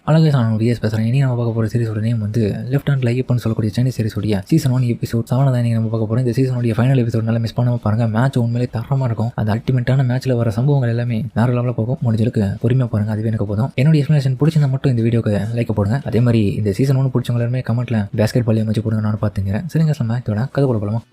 அழகே நான் விஎஸ் பேசுகிறேன். இனி நம்ம பார்க்க போகிற சீரிஸோட நேம் வந்து லெஃப்ட் ஹேண்ட் லைப்னு சொல்லக்கூடிய சைனீஸ் சீரிஸோடைய சீசன் 1 எபிசோட் 7 தான் நம்ம பார்க்க போகிறோம். இந்த சீசனுடைய ஃபைனல் எபிசோட் நல்லா மிஸ் பண்ணாமல் பாருங்கள். மேட்ச் உண்மையிலே தரமாக இருக்கும். அந்த அல்டிமேட்டான மேட்ச்சில் வர சம்பவங்கள் எல்லாமே வேறு லெவலில் போகும். முடிஞ்சளுக்கு பொறுமையாக பாருங்கள், அதுவே எனக்கு போதும். என்னுடைய எக்ஸ்பிளேஷன் பிடிச்சிருந்தா மட்டும் இந்த வீடியோக்கு லைக் போடுங்க. அதே மாதிரி இந்த சீசன் 1 பிடிச்சவங்க எல்லாருமே கமெண்ட்டில் பேஸ்கெட் பால் அமைச்சு போடுங்க, நான் பார்த்துங்க. சரிங்க சார், மேட்சோட கதை போட போகலாமா?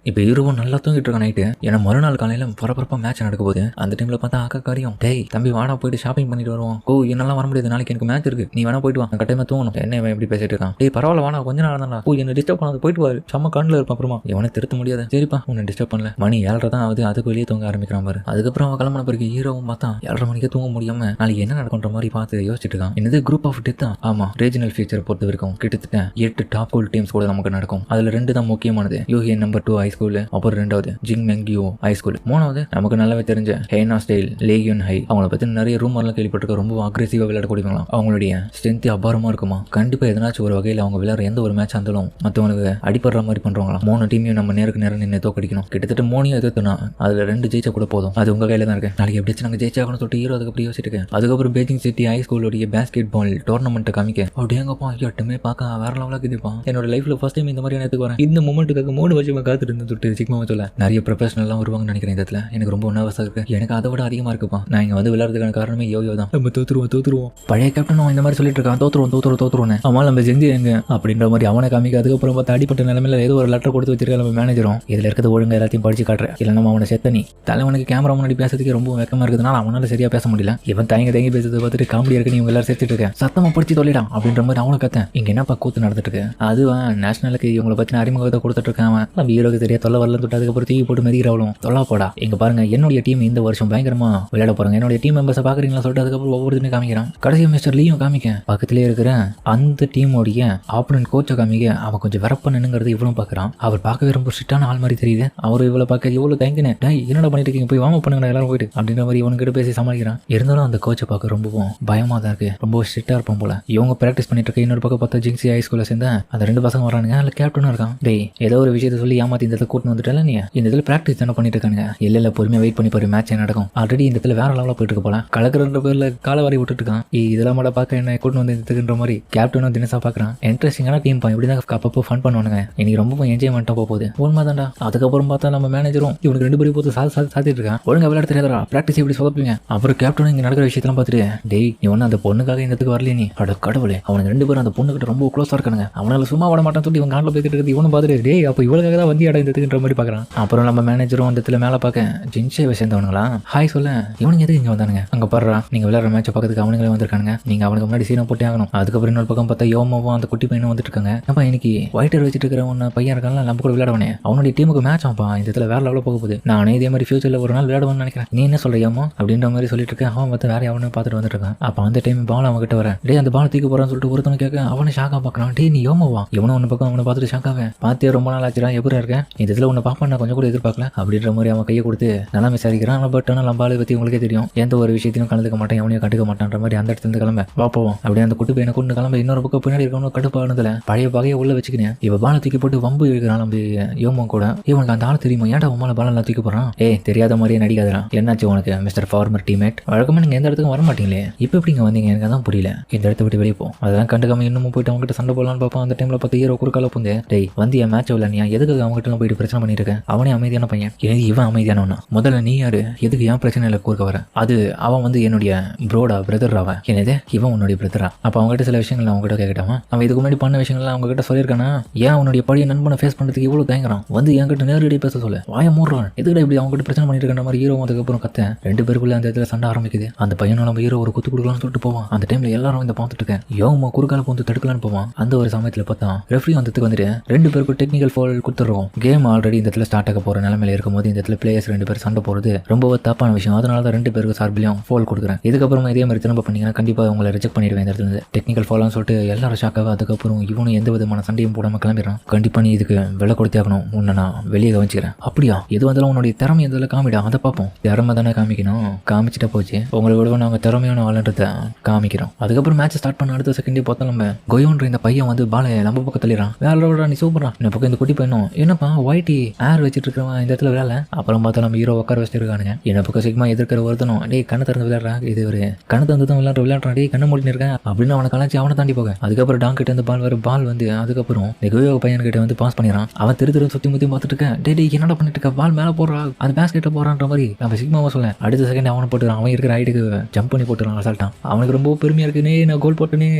இப்போ இரவும் நல்லா தூங்கிட்டு இருக்க நைட்டு. ஏன்னா மறுநாள் காலையில் பரபரப்பாக மேட்ச் நடக்க போகுது. அந்த டைமில் பார்த்தா அக்கா காரியம், டேய் தம்பி வாடா போயிட்டு ஷாப்பிங் பண்ணிட்டு வருவோம். என்னெல்லாம் வர முடியாது, நாளைக்கு எனக்கு மேட்ச் இருக்கு, நீ வேணா போயிட்டு வா, கட்டாயமாக தூங்கணும். என்ன எப்படி பேசிட்டு இருக்கான்? டேய் பரவாயில்ல வாடா, கொஞ்ச நேரம் தான்டா. என்ன டிஸ்டர்ப் பண்ணாது, போயிட்டு வாரு, செம்ம கண்ணில் இருப்பான். அப்புறமா இவனை திருத்த முடியாது. சரிப்பா உன்னை டிஸ்டர்ப் பண்ணல. மணி 7:30 தான் ஆகுது, அதுக்கு வெளியே தூங்க ஆரம்பிக்கிறான் பாரு. அதுக்கப்புறம் அவன் கிளம்பின பிறகு ஹீரோவும் பார்த்தா 7:30 மணிக்கு தூங்க முடியாம நாளைக்கு என்ன நடக்குன்ற மாதிரி பார்த்து யோசிச்சுட்டு இருக்கான். என்னது குரூப் ஆஃப் டெத்தா? ஆமா, ரீஜனல் ஃபியூச்சர் பொறுத்த வரைக்கும் கிட்டத்தட்ட 8 டாப் ஸ்கூல் டீம்ஸ் கூட நமக்கு நடக்கும். அதுல 2 தான் முக்கியமானது. யூஹியன் நம்பர் 2 ஹை ஸ்கூல், அப்புறம் 2வது ஜிங் மெங்கியோ ஹை ஸ்கூல், 3வது நமக்கு நல்லாவே தெரிஞ்ச ஹேனா ஸ்டைல் லேகியன் ஹை. அவங்கள பத்தி நிறைய ரூமர்லாம் கேள்விப்பட்டிருக்க. ரொம்ப அக்ரெசிவா விளையாடக்கூடியவங்களாம். அவங்களுடைய ஸ்ட்ரென்த் அபாரமா இருக்குமா. கண்டிப்பா எதனாச்சும் ஒரு வகையில் அவங்க விளையாடுற எந்த ஒரு மேட்ச் இருந்தாலும் மற்றவங்களுக்கு அடிப்படுற மாதிரி பண்றாங்களாம். 3 டீமையும் நம்ம நேருக்கு நேரம் நின்று தோக்கடிக்கணும். கிட்டத்தட்ட 3 எதிர்த்துனா அதுல 2 ஜெயிச்சா கூட போதும். அது உங்க கையில தான் இருக்கு. நாளைக்கு எப்படியாச்சும் நாங்கள் ஜெயிச்சாகணும் சொல்லிட்டு ஹீரோ அதுக்கு யோசிச்சுட்டு இருக்கேன். அதுக்கப்புறம் பெய்ஜிங் சிட்டி ஹை ஸ்கூலுடைய பேஸ்கெட் பால் டோர்னமெண்ட்டை காமிக்க அப்படியேங்கப்பா எட்டுமே பார்க்க வேற லெவலாக இதுப்பான். என்னோட லைஃப்ல ஃபர்ஸ்ட் டைம் இந்த மாதிரி நேரத்துக்கு வரேன். இந்த மூமெண்ட்டுக்காக 3 வருஷமா காத்துட்டு இருந்து தொட்டு சிக்மா சொல்ல நிறைய ப்ரொஃபஷனல்லாம் வருவாங்க நினைக்கிறேன். இடத்துல எனக்கு ரொம்ப நர்வஸாக இருக்கு. எனக்கு அதை விட அதிகமாக இருக்குப்பா. நான் இங்கே வந்து விளையாடுறதுக்கான காரணமே யோயோ தான். நம்ம தோத்துருவோம். பழைய கேப்டன் இந்த மாதிரி சொல்லிட்டு இருக்கான், தோத்துருவோம். அவன் நம்ம செஞ்சு எங்க அப்படின்ற மாதிரி அவனை காமிக்க. அதுக்கப்புறம் பார்த்து அடிப்பட்ட நிலைமையில ஏதோ ஒரு லெட்டர் கொடுத்து வச்சிருக்க நம்ம மேனேஜரும். இதில் இருக்கிறது ஒழுங்கு எல்லாத்தையும் படிச்சு காட்டுறேன். இல்லை நம்ம அவனை செத்த நீ தலைவனுக்கு கேமரா முன்னாடி பேசுறதுக்கு ரொம்ப வெக்கமா இருக்கிறதுனால அவனால சரியா பேச முடியல. இவன் தயங்கி பேசுறதை பார்த்துட்டு காமெடியா இருக்கு, நீங்க எல்லாரும் சேர்த்துட்டு இருக்கேன், சத்தமா படிச்சு தொலைடான் அப்படின்ற மாதிரி அவனை கத்தேன். இங்க என்னப்பா கூத்து நடந்துட்டு இருக்கு? அதுவா நேஷனலுக்கு இவங்களை பத்தின அறிமுகத்தை கொடுத்துட்டு இருக்கான். நம்ம ஹீரோக்கு சரியா தொல்லை வரலன்னு தொட்டு அதுக்கப்புறம் தூக்கி போட்டு மெதிக்கிறவளும் தொல்லா போடா. இங்க பாருங்க, என்னுடைய டீம் இந்த வருஷம் பயங்கரமா விளையாட போறாங்க. என்னுடைய டீம் மெம்பர்ஸை பாக்குறீங்களா சொல்லிட்டு அதுக்கப்புறம் ஒவ்வொருத்தையுமே காமிக்கிறான். கடைசி மிஸ்டர் லீயும் காமிக்க. பக்கத்திலே இருக்கிற அந்த டீமோடைய ஆப்போனன்ட் கோச்சை காமிக்க. அவன் கொஞ்சம் வரப்பண்ணுங்கிறது இவ்வளவு பாக்குறான். அவர் பார்க்கவே ரொம்ப ஸ்ட்ரிக்டான ஆள் மாதிரி தெரியுது. அவர் இவ்வளவு பார்க்க இவ்வளவு தயங்கினேன், என்னடா பண்ணிட்டு இருக்கீங்க, போய் வாங்க பண்ணுங்க எல்லாரும் போயிட்டு அப்படின்ற மாதிரி இவனுக்கிட்ட பேசி சமாளிக்கிறான். இருந்தாலும் அந்த கோச்சை பார்க்க ரொம்பவும் பயமா தான் இருக்கு. ரொம்ப ஸ்ட்ரிக்டா இருப்பான் போல. இவங்க பிராக்டிஸ் பண்ணிட்டு இருக்க. இன்னொரு பக்கம் பார்த்தா ஜிங்ஸி ஹை ஸ்கூல்ல சேர்ந்த அந்த 2 பசங்க வரானுங்க. அதுல கேப்டனும் இருக்கான். டேய் ஏதோ ஒரு விஷயத்தை சொல்லி ஏமாத்தி இந்த இடத்துல கூட்டு வந்துட்டல, நீ இந்த இதுல பிராக்டிஸ் தானே பண்ணிட்டு இருக்கானுங்க. இல்ல பொறுமையா வெயிட் பண்ணி பாரு, மேட்ச் நடக்கும். ஆல்ரெடி இந்த இடத்துல வேற லெவலில் போயிட்டு இருக்க போல. கலக்குற பேர்ல காலவாரி விட்டுட்டு இருக்கான். இதெல்லாம் கூட பார்க்க என்ன கூட்டு வந்து இதுக்குன்ற மாதிரி கேப்டனும் தினசா பாக்குறான். இன்ட்ரெஸ்டிங்கான டீம் பா, இப்படிதான் அப்பப்போ ஃபன் பண்ணுவானுங்க. இன்னைக்கு ரொம்ப என்ஜாய்மெண்டா போகுது. உண்மை தான்டா. அதுக்கப்புறம் பார்த்தா நம்ம மேனேஜரும் இவனுக்கு 2 பேரும் போது சாத்திட்டு இருக்கான். ஒழுங்கா விளையாட தெரியாதா, பிராக்டிஸ் எப்படி சொதப்பீங்க. அப்புறம் கேப்டனும் இங்க நடக்கிற விஷயத்தெல்லாம் பார்த்துட்டு, டேய் நீ ஒன்னு அந்த பொண்ணுக்காக இந்த இடத்துக்கு வரலையே, நீ அட கடவுளே, அவனுக்கு 2 பேரும் அந்த பொண்ணு கிட்ட ரொம்ப க்ளோஸா இருக்கானுங்க. அவனால சும்மா விட மாட்டான்னு சொல்லி இவன் காண்டில் பேசிட்டு இருக்கு. இவனும் பார்த்துட்டு டேய் அப்போ இவளுக்காக தான் வந்து இடம் இந்த இடத்துக்குன்ற மாதிரி பாக்குறான். அப்புறம் நம்ம மேனேஜரும் அந்த இடத்துல மேலே பார்க்க ஜின்ஷேவை சேர்ந்தவனுங்களா ஹாய் சொல்ல, இவனுங்க எதுக்கு இங்கே வந்தானுங்க? அங்கே பாடுறா, நீங்கள் விளையாடுற மேட்சை பக்கத்துக்கு அவனுங்களே வந்திருக்கானுங்க. நீங்கள் அவனுக்கு முன்னாடி சீனை போட்டே ஆகணும். அதுக்கப்புறம் இன்னொரு பக்கம் பார்த்தா யோமாவும் அந்த குட்டி பையனும் வந்துட்டு இருக்காங்க. அப்போ இன்னைக்கு ஒயிட்டர் வச்சுட்டு இருக்கிற ஒன்று பையன் இருக்காங்க, நம்ம கூட விளையாடுவானே, அவனுடைய டீமுக்கு மேட்ச் ஆப்பா இந்த இடத்துல வேற லெவலில் போக போகுது. நானே இதே மாதிரி ஃபியூச்சரில் ஒரு நாள் விளையாடுவேன்னு நினைக்கிறேன். நீ என்ன சொல்றியாமோ அப்படின்ற மாதிரி சொல்லிட்டு இருக்கேன். அவன் பார்த்து வேற அவனு பார்த்துட்டு வந்துட்டு இருக்கான். அப்போ அந்த டைம் பால் அவன் கிட்ட வர, டே அந்த பால் தூக்கி போறான்னு சொல்லிட்டு ஒருத்தவங்க கேட்க அவனை ஷாக்கா பார்க்கறான். டே நீ யோமாவா? இவனும் ஒன்று பக்கம் அவனை பார்த்துட்டு ஷாக்காவே பார்த்தே ரொம்ப நாள் ஆச்சுடா, எப்படி இருக்கேன் இந்த இதில் ஒன்று பார்ப்பேன், நான் கொஞ்சம் கூட எதிர்பார்க்கல அப்படின்ற மாதிரி அவன் கையை கொடுத்து நல்லா விசாரிக்கிறான். பட் ஆனால் நம்ம ஆளை பற்றி உங்களுக்கே தெரியும், எந்த ஒரு விஷயத்தையும் கலந்துக்க மாட்டேன், எவனையும் கண்டுக்க மாட்டேன்ற மாதிரி அந்த இடத்துல கிளம்ப பார்ப்போம். அப்படியே அந்த குட்டி பையனை கொண்டு கிளம்ப. இன்னொரு பக்கம் பின்னாடி இருக்கணும் கடுப்பானதுல பழைய பகையை உள்ள வச்சுக்கினேன். இவ பாலை தூக்கி போட்டு வம்பு இருக்கிறான் நம்ம யோமம் கூட. இவனுக்கு அந்த ஆள் தெரியுமா, ஏன்டா உமால பாலெல்லாம் தூக்கி போறான்? தெரியாத மாதிரியே நடிக்காதரா. என்னாச்சு உனக்கு மிஸ்டர் ஃபார்மர் டீம்மேட்? வழக்கமா நீங்க எந்த இடத்துக்கும் வர மாட்டீங்களே, இப்போ எப்படிங்க வந்தீங்க? எனக்கு அதான் புரியல. இந்த இடத்த விட்டு வெளியே போ. அதெல்லாம் கண்டுக்காம இன்னமும் போயிட்டு அவங்க கிட்ட சண்டை போடலான்னு பார்ப்போம். அந்த டைம்ல பார்த்து ஹீரோ குறுக்கால புந்து, டேய் வந்து என் மேட்ச் விளையாடியா, எதுக்கு அவங்க கிட்ட போயிட்டு பிரச்சனை பண்ணிட்டு இருக்கேன்? அவனே அமைதியான பையன், இவன் அமைதியானவனா? முதல்ல நீ யாரு, எதுக்கு என் பிரச்சனையில கூறுக்க வர? அது அவன் வந்து என்னுடைய ப்ரோடா, பிரதர். அவன் என்னது இவன் உன்னுடைய பிரதரா? அப்போ அவங்ககிட்ட சில விஷயங்கள் அவங்ககிட்ட கேட்கட்டாமா? அவன் இதுக்கு முன்னாடி பண்ண விஷயங்கள்லாம் அவங்க கிட்ட சொல்லியிருக்கானா? ஏன் அவனுடைய பழைய நண்பனை ஃபேஸ் பண்ணுறதுக்கு இவ்வளோ தயங்குறான்? வந்து என்கிட்ட நேரடியாக பேச சொல்ல, வாய மூடுறான். எதுக்கிட்ட இப்படி அவங்க கிட்ட பிரச்சனை பண்ணிட்டு இருக்க மாதிரி ஹீரோ அதுக்கப்புறம் கத்த 2 பேருக்குள்ள அந்த இடத்துல சண்டை ஆரம்பிக்குது. அந்த பையனும் நம்ம ஹீரோ ஒரு குத்து கொடுக்கலாம்னு சொல்லிட்டு போவான். அந்த டைம்ல எல்லாரும் இந்த பார்த்துட்டு இருக்கேன். யோகமா குறுக்கால போந்து தடுக்கலான்னு போவான். அந்த ஒரு சமயத்தில் பார்த்தா ரெஃப்ரி வந்துட்டு 2 பேருக்கு டெக்னிக்கல் ஃபால் கொடுத்துருவோம். கேம் ஆல்ரெடி இந்த இடத்துல ஸ்டார்ட் ஆக போற நிலைமையில இருக்கும்போது இந்த இடத்துல பிளேயர்ஸ் 2 பேர் சண்டை போறது ரொம்ப தப்பான விஷயம். அதனால தான் 2 பேருக்கு சார்பிலையும் ஃபால் கொடுக்குறேன். இதுக்கப்புறமா இதே மாதிரி திரும்ப பண்ணீங்கன்னா கண்டிப்பா உங்களை ரிஜெக்ட் பண்ணிடுவேன். இந்த இடத்துல டெக்னிக்கல் ஃபால்னு சொல்லிட்டு எல்லாரும் ஷாக்காக. அதுக்கப்புறம் இவனும் எந்த விதமான சண்டையும் போடாம கிளம்பிடுறான். கண்டிப்பா நீ இதுக்கு விலை கொடுத்தே ஆகணும், உன்னை நான் வெளியே கவனிச்சுக்கிறேன். அப்படியா? எது வந்தாலும் உன்னுடைய திறமை எதில் காமிடா, அதை பார்ப்போம். திறமை தானே காமிக்கணும், காமிச்சிட்டா போச்சு. உங்களை விட நாங்கள் திறமையான ஆளுன்றதை காமிக்கிறோம். அதுக்கப்புறம் மேட்ச் ஸ்டார்ட் பண்ண அடுத்த செகண்டே பார்த்தா நம்ம கொயோன்ற இந்த பையன் வந்து பாலை நம்ம பக்கம் தள்ளிடுறான். வேற நீ சூப்பரா இந்த பக்கம் இந்த குட்டி பையனும் என்னப்பா ஒயிட்டி ஏர் வச்சுட்டு இருக்கிறவன் இந்த இடத்துல விளையாடல. அப்புறம் பார்த்தா நம்ம ஹீரோ உட்கார வச்சிருக்கானுங்க. என்ன பக்கம் சிக்மா எதிர்க்கிற ஒருத்தனும் டேய் கண்ணை திறந்து விளையாடுறான், இது ஒரு கண்ணை திறந்து தான் விளையாடுறான், டேய் கண்ணை மூடினு இருக்கேன் அப்படின்னு அவனை கலாச்சி அவனை தாண்டி போக. அதுக்கப்புறம் டாங் கிட்ட இருந்து பால் வந்து அதுக்கப்புறம் கோயோ பையன்கிட்ட வந்து பாஸ் பண்ணிடுறான். அவன் திரு சுத்தி முத்தி பார்த்துட்டு இருக்கேன். டேய் என்னடா பண்ணிட்டு இருக்க, பால் மேலே போடுறா, அது பேஸ்கெட்ல போறான்ற மாதிரி நம்ம சிக்மாவை சொல்ல. அடுத்த செகண்ட் அவனை போட்டுறான். அவன் இருக்கிற ஹைட்டுக்கு ஜம்ப் பண்ணி போட்டுறான் அசால்ட்டான். அவனுக்கு ரொம்ப பெருமையா இருக்குனே, நான் கோல் போட்டனே,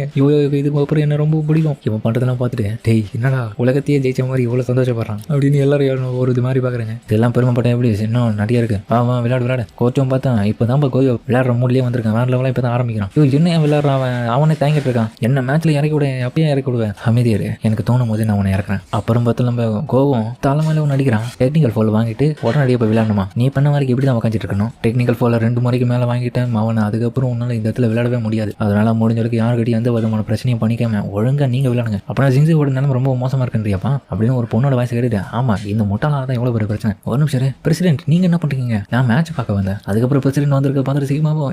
இதுக்கு அப்புறம் என்ன ரொம்ப பிடிக்கும். இவன் பண்றதெல்லாம் பார்த்துட்டு டேய் என்னடா உலகத்தையே ஜெயிச்ச மாதிரி இவ்வளவு சந்தோஷப்படுறான் அப்படின்னு எல்லாரும் ஒரு இது மாதிரி பாக்குறாங்க. இதெல்லாம் பெருமைப்பட்ட எப்படி இன்னும் நிறைய இருக்கு. விளையாட கோச்சும் பார்த்தா இப்பதான் கோயோ விளையாடுற மூட்லயே வந்திருக்கான். வேற லெவலா இப்பதான் ஆரம்பிக்கிறான். என்ன விளையாடுறான் அவனே தயங்கிட்டு இருக்கான். என்ன மேட்ச்ல இறக்கி விட அப்பயே இறக்கி விடுவேன் அமைதியாரு, எனக்கு தோணும் போது நான் அவனை இறக்குறேன். அப்புறம் பார்த்து நம்ம கோவம் தலைமையில ஒன்று அடிக்கிறான். டெக்னிக்கல் ஃபால் வாங்கிட்டு உடனடியே போய் விளையாடணுமா, நீ பண்ண மாதிரி எப்படி தான் உட்காந்துட்டு இருக்கணும். டெக்னிக்கல் ஃபால் 2 முறைக்கு மேலே வாங்கிட்டேன் அவனை. அதுக்கப்புறம் உன்னால இந்த இடத்துல விளையாடவே முடியாது. அதனால முடிஞ்சளவுக்கு யாருக்கிட்ட எந்த விதமான பிரச்சனையும் பண்ணிக்காம ஒழுங்கா நீங்க விளையாடுங்க. அப்புறம் ஜிங்ஸியோட நிலைமை ரொம்ப மோசமா இருக்குன்றியாப்பா அப்படின்னு ஒரு பொண்ணோட வாய்ஸ் கேட்டுட்டு, ஆமா இந்த முட்டாளால தான் எவ்வளவு பெரிய பிரச்சனை. ஒரு நிமிஷம் பிரசிடென்ட் நீங்க என்ன பண்றீங்க, நான் மேட்ச் பார்க்க வந்தேன். அதுக்கப்புறம் பிரசிடென்ட் வந்திருக்க பார்த்துட்டு சீக்கிரமாவும்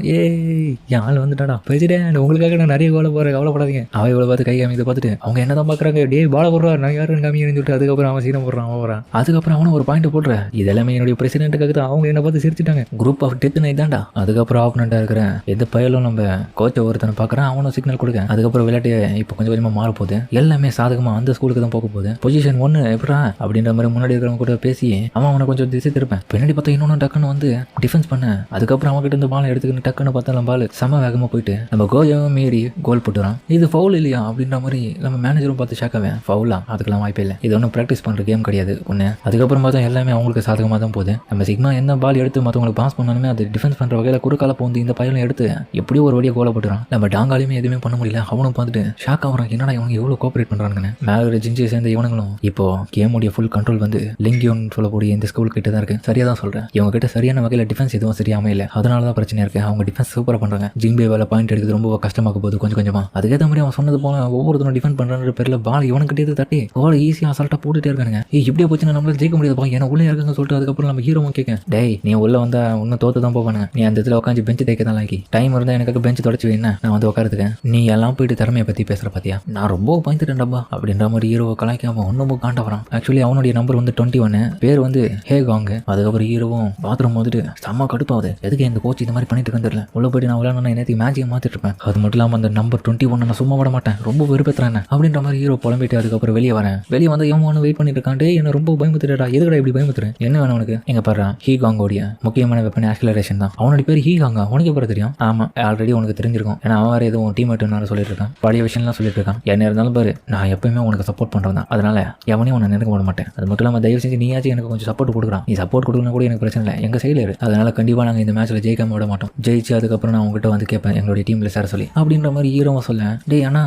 என் ஆள் வந்துட்டாடா பிரசிடென்ட், உங்களுக்காக நான் நிறைய கோல போறேன், கவலைப்படாதீங்க. அவ இவ்வளவு பார்த்து கை காமிதை பார்த்துட்டு அவங்க என்னதான் பாக்குறாங்க, டே பால போடுறா நான் யாரும் காமின்னு சொல்லிட்டு அதுக்கப்புறம் அவன் சீனம் போடுறான். அவன் அதுக்கப்புறம் அவனும் ஒரு பாயிண்ட் போடுற. இது எல்லாமே என்னுடைய பிரசிடென்ட்டுக்காக தான். அவங்க என்ன பார்த்து சிரிச்சிட்டாங்க. குரூப் ஆஃப் டெத் நைட் அதுக்கப்புறம் ஆப்பனண்டா இருக்கிறேன் எந்த பயலும் நம்ம கோச்சை ஒருத்தனை பார்க்குறான். அவனும் சிக்னல் கொடுக்க. அதுக்கப்புறம் விளையாட்டு இப்போ கொஞ்சம் கொஞ்சமாக மாற போகுது. எல்லாமே சாதகமாக அந்த ஸ்கூலுக்கு தான் போக போகுது. பொசிஷன் 1 எப்படா அப்படின்ற மாதிரி முன்னாடி இருக்கிறவங்க கூட பேசி அவனை கொஞ்சம் திசை திருப்பேன். பின்னாடி பார்த்தா இன்னொன்று டக்குன்னு வந்து டிஃபென்ஸ் பண்ண. அதுக்கப்புறம் அவங்ககிட்ட இருந்து பால் எடுத்துக்கிட்டு டக்குன்னு பார்த்தா நம்ம பால் செம வேகமாக போயிட்டு நம்ம கோயாவும் மீறி கோல் போட்டுறான். இது ஃபவுல் இல்லையா அப்படின்ற மாதிரி நம்ம மேனேஜரும் பார்த்து ஷாக்காவேன். ஃபவுலா, அதுக்கெல்லாம் வாய்ப்பே இல்லை, இது ஒன்றும் ப்ராக்டிஸ் பண்ணுற கேம் கிடையாது ஒன்று. அதுக்கப்புறம் பார்த்தா எல்லாமே அவங்களுக்கு சாதகமாக தான் போகுது. நம்ம சிக்மா எந்த பால் எடுத்து மற்றவங்களுக்கு பாஸ் பண்ணாலுமே அது டிஃபென்ஸ் பண்ணுற வகையில் குறுக்கால போந்து இந்த பையனும் எடுத்து எப்படியோ ஒரு வழியாக கோல போட்டுறான். நம்ம டாங்காலையுமே எதுவுமே பண்ண முடியல. அவனும் பார்த்துட்டு ஷாக் ஆகுறான், என்னடா இவங்க எவ்வளோ கோஆப்ரேட் பண்ணுறாங்கன்னு. மேலே ஒரு ஜிஞ்சியை சேர்ந்த இவனுங்களும் இப்போ கேமுடைய ஃபுல் கண்ட்ரோல் வந்து லிங்கியோன் சொல்லக்கூடிய இந்த ஸ்கூல் கிட்ட தான் இருக்கு. சரியா தான் சொல்கிறேன். இவங்க கிட்ட சரியான வகையில் டிஃபென்ஸ் எதுவும் சரியாம இல்லை. அதனால தான் பிரச்சனையா இருக்கு. அவங்க டிஃபென்ஸ் சூப்பராக பண்ணுறாங்க. ஜிம்பே வேலை பாயிண்ட் எடுக்கிறது ரொம்ப கஷ்டமாக போகுது கொஞ்சம் கொஞ்சமாக. அதுக்கேற்ற மாதிரி அவன் சொன்னது போல ஒவ்வொருத்தரும் டிஃபெண்ட் பண்ணுற பேரில் பால் இவனுக்கிட்டே தட்டி கோல் ஈஸியாக அசால்ட்டாக போட்டுட்டே இருக்காங்க. இப்படியே போச்சுன்னா நம்மளால ஜெயிக்க முடியாது, ஏன்னா உள்ளே இருக்காங்க சொல்லிட்டு அதுக்கப்புறம் நம்ம ஹீரோவும் கேட்க, டேய் நீ உள்ள வந்தா இன்னும் தோத்து தான் போவானு, நீ அந்த இடத்துல உட்காந்து பெஞ்சு தைக்க தான் லாக்கி டைம் இருந்தால் எனக்கு பெஞ்சு தொடச்சி வேணா நான் வந்து உட்காரத்துக்கேன். நீ எல்லாம் போயிட்டு திறமையை பற்றி பேசுகிற பார்த்தியா, நான் ரொம்ப பயந்துட்டேன்டா அப்படின்ற மாதிரி ஹீரோவை கலாய்க்காம ஒன்றும் காண்டவரான். ஆக்சுவலி அவனுடைய நம்பர் வந்து 21, பேர் வந்து ஹே காங். அதுக்கப்புறம் ஹீரோவும் பாத்ரூம் வந்துட்டு செம்ம கடுப்பாகுது, எதுக்கு இந்த கோச் இந்த மாதிரி பண்ணிட்டு இருக்கேன்னு தெரியல. உள்ள போயிட்டு நான் விளையாடணும் நேற்று மேட்சை மாற்றிட்டு இருப்பேன். அது மட்டும் இல்லாமல் அந்த நம்பர் 21 நான் சும்மா விட மாட்டேன், ரொம்ப வெறுப்பேற்றுறேன் அப்படின்ற மாதிரி ஹீரோ புலம்பிட்டு அதுக்கப்புறம் வெளியே வரேன். வெளியே வந்து இவன் வெயிட் பண்ணிட்டு இருக்காண்டே, என்ன ரொம்ப பயமுத்துறா, எதுக்கடா இப்படி பயமுத்துறேன், என்ன வேணும் உனக்கு. எங்க பாரு ஹீ காங்கோடைய முக்கியமான வெப்பன் ஆக்சிலரேஷன் தான். அவனுடைய பேர் ஹீ காங்கா, உனக்கு எப்படி தெரியும்? ஆமா ஆல்ரெடி உனக்கு தெரிஞ்சிருக்கும், ஏன்னா அவன் வேறு எதுவும் டீம்மேட் சொல்லிட்டு இருக்கான், பழைய விஷயம்லாம் சொல்லிட்டு இருக்கான். என்ன இருந்தாலும் பாரு நான் எப்பயுமே உனக்கு சப்போர்ட் பண்ணுறேன் தான், அதனால எவனையும் உன்னை நினைக்க விட மாட்டேன். அது மட்டும் இல்லாமல் தயவு செஞ்சு நீயாச்சும் எனக்கு கொஞ்சம் சப்போர்ட் கொடுக்குறான். நீ சப்போர்ட் கொடுக்கணும் கூட எனக்கு பிரச்சனை இல்லை, எங்க சைடில் இரு. அதனால கண்டிப்பாக நாங்கள் இந்த மேட்ச்சில் ஜெயிக்காம விட மாட்டோம். ஜெயிச்சு அதுக்கப்புறம் நான் உங்ககிட்ட வந்து கேட்பேன் எங்களுடைய டீம்ல சேர சொல்லி அப்படின்ற மாதிரி ஹீரோவை சொல்ல. டே ஆனா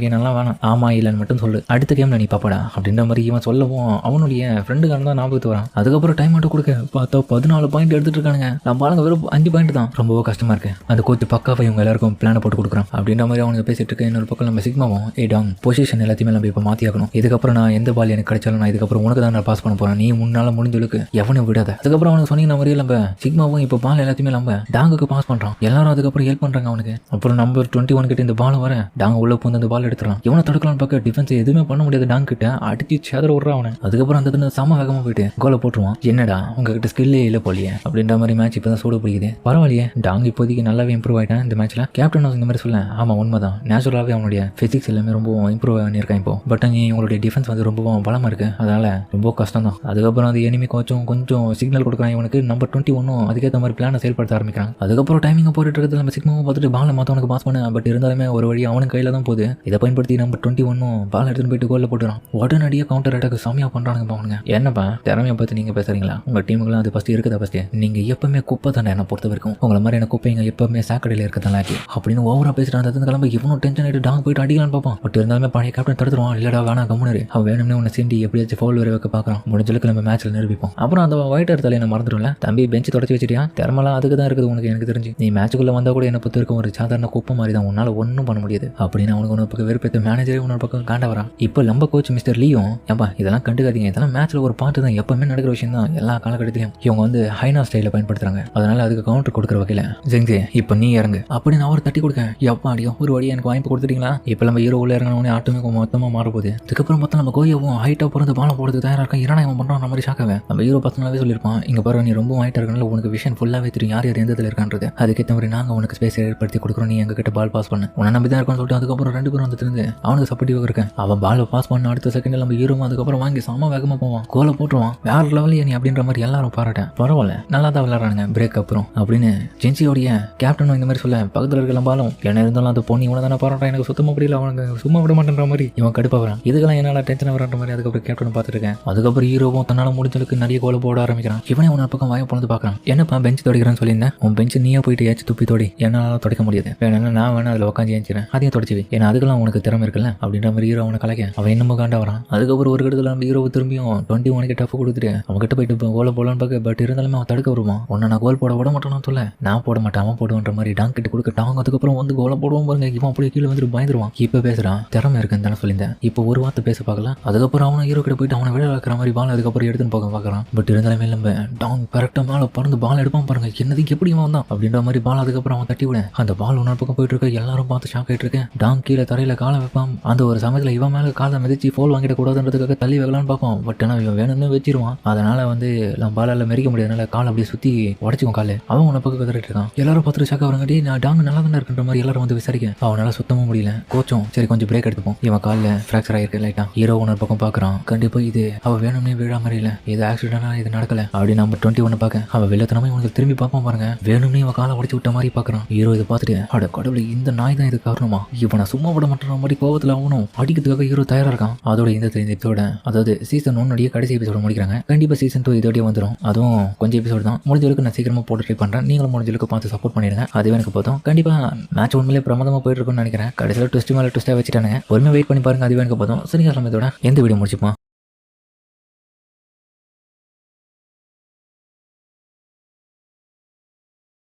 கேனெல்லாம் வேணாம், ஆமா இல்லைன்னு மட்டும் சொல்லு, அடுத்த கேம்ல நீ பாப்படா அப்படின்ற மாதிரி இவன் சொல்லவும் அவனுடைய ஃப்ரெண்டுக்கான தான் ஞாபகத்து வரான். அதுக்கப்புறம் டைம் மட்டும் கொடுக்க பார்த்தா 14 பாயிண்ட் எடுத்துட்டு இருக்கானுங்க. நம்ம பாருங்க வெறும் 5 பாயிண்ட் தான். ரொம்ப கஷ்டமா இருக்கு. அந்த கோச்சு பக்காவை இவங்க எல்லாருக்கும் பிளான போட்டு கொடுக்குறான் அப்படின்ற மாதிரி அவனுக்கு பேசிட்டு இருக்க. இன்னொரு பக்கம் நம்ம சிக்மாவும் டாங் பொசிஷன் எல்லாத்தையுமே நம்ம இப்போ மாற்றியாக்கணும். இதுக்கப்புறம் நான் எந்த பால் எனக்கு கிடைச்சாலும் நான் இதுக்கப்புறம் உனக்கு தான் நான் பாஸ் பண்ண போறேன், நீ முன்னால முடிஞ்சளுக்கு எவனையும் விடாத. அதுக்கப்புறம் அவனுக்கு சொன்னீங்க மாதிரியே நம்ம சிக்மாவும் இப்போ பால் எல்லாத்தையுமே நம்ம டாங்குக்கு பாஸ் பண்றான். எல்லாரும் அதுக்கப்புறம் ஹெல்ப் பண்றாங்க அவனுக்கு. அப்புறம் நம்பர் 21 கிட்ட இந்த பால் வர டாங் உள்ள பூந்து அந்த பால் எடுத்துறான். இவனை தடுக்கலாம்னு பார்க்க டிஃபென்ஸ் எதுவுமே பண்ண முடியாது. டாங் கிட்ட அடிச்சு சேதற விடுறான் அவனை. அதுக்கப்புறம் அந்த சம வேகமா போயிட்டு கோலை போட்டுருவான். என்னடா உங்ககிட்ட ஸ்கில்லே இல்லை போலியே அப்படின்ற மாதிரி மேட்ச் இப்பதான் சூடு பிடிக்குது. பரவாயில்லையே டாங் இப்போதைக்கு நல்லாவே இம்ப்ரூவ் ஆயிட்டான் இந்த மேட்ச்ல. கேப்டன் இந்த மாதிரி சொல்ல ஆமா உண்மைதான், நேச்சுரலாவே அவனுடைய பிசிக்ஸ் எல்லாமே ரொம்ப இம்ப்ரூவ் பண்ணியிருக்கான் இப்போ. பட் உங்களுடைய டிஃபென்ஸ் வந்து ரொம்ப பலமா இருக்கு, அதனால ரொம்ப கஷ்டம் தான். அதுக்கப்புறம் அது எனிமி கொஞ்சம் சிக்னல் கொடுக்குறான் இவனுக்கு. நம்பர் 21 அதுக்கேற்ற மாதிரி பிளானை செயல்படுத்த ஆரம்பிக்கிறான். அதுக்கப்புறம் டைமிங் போட்டுட்டு இருக்கிறது நம்ம சிக்மாவும் பார்த்துட்டு பாலை மற்றவனுக்கு பாஸ் பண்ண. பட் இருந்தாலுமே ஒரு வழி அவனுக்கு கையில தான் போகுது. இதை பயன்படுத்தி நம்பர் 21 பால் எடுத்துட்டு போயிட்டு கோல்ல போட்டுறான். உடனடியாக கவுண்டர் அட்டாக் செமையா பண்றானுங்க பாவனுங்க. என்னப்பா திறமையை பத்தி நீங்க பேசுறீங்களா? உங்க டீமுக்குலாம் அது ஃபர்ஸ்ட் இருக்குதா? ஃபர்ஸ்ட் நீங்க எப்பவுமே குப்பை தானே என்ன பொறுத்த வரைக்கும். உங்களை மாதிரி என்ன குப்பைங்க எப்பவுமே சாக்கடையில் இருக்கதான் லாக்கி அப்படின்னு ஓவரா பேசுறான். அந்த கிளம்ப இவனும் டென்ஷன் ஆயிட்டு டாங் போயிட்டு அடிக்கலான்னு பார்ப்பான். பட் இருந்தாலுமே பழைய கேப்டன் தடுத்துருவான். இல்லடா வேணா கம்முனரு, அவன் வேணும்னே உன்னை சீண்டி எப்படியாச்சும் ஃபவுல் வர வைக்க பார்க்கறான். முடிஞ்சளவுக்கு நம்ம மேட்ச்ல நிரூபிப்போம். அப்புறம் அந்த ஒயிட்டர் தலையை மறந்துடும்ல, தம்பி பெஞ்சு தொடச்சி வச்சிட்டியா, திறமெல்லாம் அதுக்கு தான் இருக்குது உனக்கு. எனக்கு தெரிஞ்சு நீ மேட்சுக்குள்ள வந்தா கூட என்ன பொறுத்த இருக்கும் ஒரு சாதாரண குப்பை மாதிரி தான், உன்னால ஒன்றும் பண்ண முடியாது அப்படின்னு அவனுக்கு ஒரு பக்கம் வெறுப்பேற்ற மேனேஜரே உன்னொரு பக்கம் காண்ட வரான். இப்போ நம்ம கோச் மிஸ்டர் லீயும் ஏப்பா இதெல்லாம் கண்டுக்காதீங்க, இதெல்லாம் மேட்ச்ல ஒரு பாட்டு தான், எப்பவுமே நடக்கிற விஷயம் தான். எல்லா காலகட்டத்திலையும் இவங்க வந்து ஹைனா ஸ்டைல பயன்படுத்துறாங்க, அதனால அதுக்கு கவுண்டர் கொடுக்குற வகையில ஜெங்ஸே இப்போ நீ இறங்கு அப்படின்னு அவர் தட்டி கொடுக்க. எப்பா அடியோ ஒரு வழியா எனக்கு வாய்ப்பு கொடுத்துட்டீங்களா. இப்போ நம்ம ஹீரோ உள்ள இறங்கினவனே ஆட்டமே மொத்தமாக மாற போகுது. அதுக்கப்புறம் மொத்தம் நம்ம கோயாவும் ஹைட்டா பிறந்து பாலம் போடுறது தயாரா இருக்கான். என்னடா இவன் பண்றான் மாதிரி ஷாக்காவே. நம்ம ஹீரோ 10 நாளாவே சொல்லியிருப்பான், இங்க பாரு நீ ரொம்ப வாங்கிட்டு இருக்கனால உனக்கு விஷயம் ஃபுல்லாவே தெரியும் யார் யார் எந்த இடத்துல இருக்கான்றது. அதுக்கேற்ற மாதிரி நாங்க உனக்கு ஸ்பேஸ் ஏற்படுத்தி கொடுக்குறோம், நீ எங்க கிட்ட பால் பாஸ் பண்ணு, உன்னை நம்பி தான் இருக்கும்னு சொல்லிட்டு அதுக்கப்புறம் 2 பேரும் வந்து திருந்து அவனுக்கு சப்போர்ட்டிவாக இருக்கேன். அவன் பால் பாஸ் பண்ண அடுத்த செகண்ட்ல நம்ம ஹீரோ அதுக்கப்புறம் வாங்கி சம வேகமா போவான், கோலை போட்டுருவான். வேற லெவலியா நீ அப்படின்ற மாதிரி எல்லாரும் பாராட்டேன். பரவாயில்ல நல்லா தான் விளையாடுறாங்க பிரேக் அப்புறம் அப்படின்னு ஜென்சியோடைய கேப்டனும் இந்த மாதிரி சொல்ல பக்கத்தில் இருக்க பாலும் என்ன இருந்தாலும் அந்த பொண்ணு இவனை தானே பாராட்டான், எனக்கு சுத்தமாக முடியல, அவனுக்கு சும்மா விட மாட்டேன்ற மாதிரி இவன் கடுப்பாகிறான். இதுக்கெல்லாம் என்னால் டென்ஷன் வரான்ற மாதிரி அதுக்கப்புறம் கேப்டன் பார்த்துருக்கேன். அதுக்கப்புறம் ஹீரோவும் தன்னால் முடிஞ்சளுக்கு நிறைய கோலை போட ஆரம்பிக்கிறான். இவனே உன பக்கம் வாய போனது பார்க்குறான். என்னப்பா பெஞ்ச் துடைக்கிறான்னு சொல்லியிருந்தேன், உன் பெஞ்சு நீயே போயிட்டு ஏச்சு துப்பி தோடி என்னால் துடைக்க முடியாது, வேணா நான் வேணா அதில் உட்காந்து ஏஞ்சிறேன், அதையும் தொடச்சிவி, ஏன்னா அதுக்கெல்லாம் உனக்கு திறமை இருக்குல்ல அப்படின்ற மாதிரி ஹீரோ அவனை கலைக்க அவன் இன்னமும் காண்டா வரான். அதுக்கப்புறம் ஒரு இடத்துல நம்ம ஹீரோ திரும்பியும் 21 டஃப் கொடுத்துட்டு அவன் கிட்ட போயிட்டு கோலை போடலான்னு பார்க்க, பட் இருந்தாலுமே அவன் தடுக்க வருவான். உன்னை நான் கோல் போட விட மாட்டான்னு சொல்ல, நான் போட மாட்டேன் அவன் போடுவன்ற மாதிரி டாங் கிட்ட கொடுக்க டாங் அதுக்கப்புறம் வந்து கோலை போடுவோம் பாருங்க. இவன் அப்படியே கீழே வந்துட்டு பயந்துருவான். இப்போ பேசுறான் திறமை இருக்குன்னு தானே சொல்லியிருந்தேன், இப்போ ஒரு வார்த்தை பேச பார்க்கலாம். அதுக்கப்புறம் அவனை ஹீரோ கிட்ட போயிட்டு அவனை விட வைக்கிற மாதிரி பால் அதுக்கப்புறம் எடுத்துன்னு போக பார்க்குறான். பட் இருந்தாலுமே நம்ம டாங் கரெக்டாக மேலே பறந்து பால் எடுப்பான் பாருங்க. என்னது எப்படி அவன் தான் அப்படின்ற மாதிரி பால் அதுக்கப்புறம் அவன் தட்டி விட அந்த பால் ஒன்றரை பக்கம் போயிட்டு இருக்க, எல்லாரும் பார்த்து ஷாக் ஆகிட்டு இருக்கேன். டாங் கீழே தரையில காலை வைப்பான். அந்த ஒரு சமயத்தில் இவன் மேலே காலை மிதிச்சு ஃபோல் வாங்கிட கூடாதுன்றதுக்காக தள்ளி வைக்கலான்னு பார்ப்பான். பட் ஆனால் இவன் வேணும்னு வச்சிருவான். அதனால வந்து நம்ம பாலால் மெரிக்க முடியாதனால காலை அப்படியே சுற்றி உடச்சிக்கும் காலை. அவன் உன்னை பக்கம் கதறிட்டு இருக்கான். எல்லாரும் பார்த்துட்டு ஷாக் ஆகிறாங்க. நான் டாங் நல்லா தானே இருக்குன்ற மாதிரி எல்லாரும் வந்து விசாரிக்க அவனால சுத்தமாக முடியல. கோச்சும் சரி கொஞ்சம் பிரேக் எடுத்துப்போம், இவன் காலில் ஃப்ராக்சர் ஆகிருக்கு லைட்டா. ஹீரோ ஒன்று பக்கம் பார்க்குறான். கண்டிப்பாக இது அவள் வேணும்னே விழா மாதிரி இல்லை, இது ஆக்சிடென்டாக இது நடக்கல அப்படின்னு நம்ம 21 பார்க்க அவள் வெள்ளத்தனமே உனக்கு திரும்பி பார்ப்பான் பாருங்க. வேணும்னே இவன் காலை உடச்சி விட்ட மாதிரி பார்க்குறான். ஹீரோ இதை பார்த்துட்டு அட கடவுளை இந்த நாய் தான் இது காரணமா, இவனை சும்மா விட மாட்டேற மாதிரி கோவத்தில் அவனும் அடிக்கிறதுக்காக ஹீரோ தயாராக இருக்கான். அதோட இந்த எபிசோட அதாவது சீசன் 1 கடைசி எபிசோட முடிக்கிறாங்க. கண்டிப்பாக சீசன் 2 இதோடய வந்துடும். அதுவும் கொஞ்சம் எபிசோடு தான், முடிஞ்சளவுக்கு நான் சீக்கிரமாக போட்டு ட்ரை பண்ணுறேன். நீங்களும் முடிஞ்சளவுக்கு பார்த்து சப்போர்ட் பண்ணிடுங்க, அதுவே எனக்கு போதும். கண்டிப்பாக மேட்ச் உண்மையிலே பிரமாதமாக போயிட்டு இருக்குன்னு நினைக்கிறேன். கடைசியில் ட்விஸ்ட் மேலே ட்விஸ்ட்டாக வச்சுட்டானுங்க. பொறுமையாக வெயிட் பண்ணி பாருங்க, அதுவே எனக்கு போதும். சரிங்க, இதோட எந்த வீடியோ முடிச்சுப்போம்.